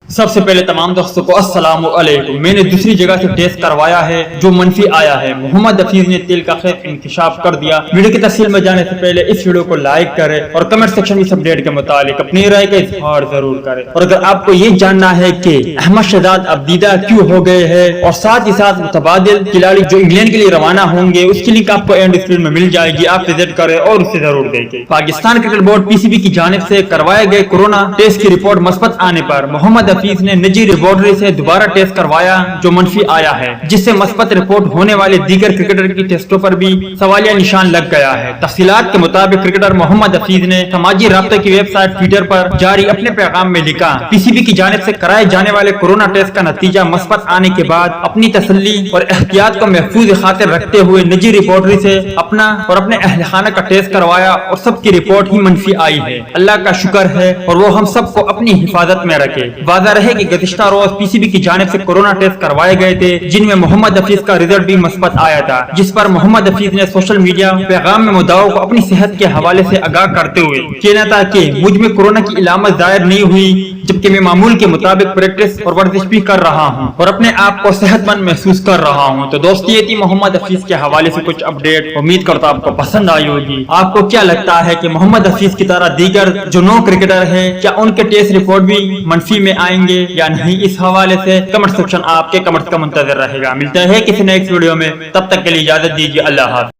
سب سے پہلے تمام دوستوں کو السلام علیکم۔ میں نے دوسری جگہ سے ٹیسٹ کروایا ہے جو منفی آیا ہے۔ محمد حفیظ نے تیل کا خیر انکشاف کر دیا۔ ویڈیو کی تفصیل میں جانے سے پہلے اس ویڈیو کو لائک کریں اور کمنٹ سیکشن میں اس اپڈیٹ کے متعلق اپنی رائے کا اظہار ضرور کریں۔ اور اگر آپ کو یہ جاننا ہے کہ احمد شہزاد اب دیدہ کیوں ہو گئے ہیں اور ساتھ ہی ساتھ متبادل کھلاڑی جو انگلینڈ کے لیے روانہ ہوں گے، اس کی لنک آپ کو اینڈ اسکرین میں مل جائے گی، آپ وزٹ کریں اور اسے ضرور دیکھیں۔ پاکستان کرکٹ بورڈ پی سی بی کی جانب سے کروائے گئے کورونا ٹیسٹ کی رپورٹ مثبت آنے پر محمد حفیظ نے نجی لیبارٹری سے دوبارہ ٹیسٹ کروایا جو منفی آیا ہے، جس سے مثبت رپورٹ ہونے والے دیگر کرکٹر کی ٹیسٹوں پر بھی سوالیہ نشان لگ گیا ہے۔ تفصیلات کے مطابق کرکٹر محمد حفیظ نے سماجی رابطے کی ویب سائٹ ٹویٹر پر جاری اپنے پیغام میں لکھا، پی سی بی کی جانب سے کرائے جانے والے کورونا ٹیسٹ کا نتیجہ مثبت آنے کے بعد اپنی تسلی اور احتیاط کو محفوظ خاطر رکھتے ہوئے نجی لیبارٹری سے اپنا اور اپنے اہل خانہ کا ٹیسٹ کروایا اور سب کی رپورٹ ہی منفی آئی ہے۔ اللہ کا شکر ہے اور وہ ہم سب کو اپنی حفاظت میں رکھے۔ واضح رہے کہ گزشتہ روز پی سی بی کی جانب سے کورونا ٹیسٹ کروائے گئے تھے جن میں محمد حفیظ کا رزلٹ بھی مثبت آیا تھا، جس پر محمد حفیظ نے سوشل میڈیا پیغام میں مدعو کو اپنی صحت کے حوالے سے آگاہ کرتے ہوئے کہنا تھا کہ مجھ میں کورونا کی علامت ظاہر نہیں ہوئی، جبکہ میں معمول کے مطابق پریکٹس اور ورزش بھی کر رہا ہوں اور اپنے آپ کو صحت مند محسوس کر رہا ہوں۔ تو دوستی یہ تھی محمد حفیظ کے حوالے سے کچھ اپڈیٹ، امید کرتا آپ کو پسند آئی ہوگی۔ آپ کو کیا لگتا ہے کہ محمد حفیظ کی طرح دیگر جو نو کرکٹر ہیں کیا ان کے ٹیسٹ رپورٹ بھی منفی میں آئیں گے یا نہیں؟ اس حوالے سے کمنٹ سیکشن آپ کے کمنٹس کا منتظر رہے گا۔ ملتا ہے کسی نیکسٹ ویڈیو میں، تب تک کے لیے اجازت دیجیے، اللہ حافظ۔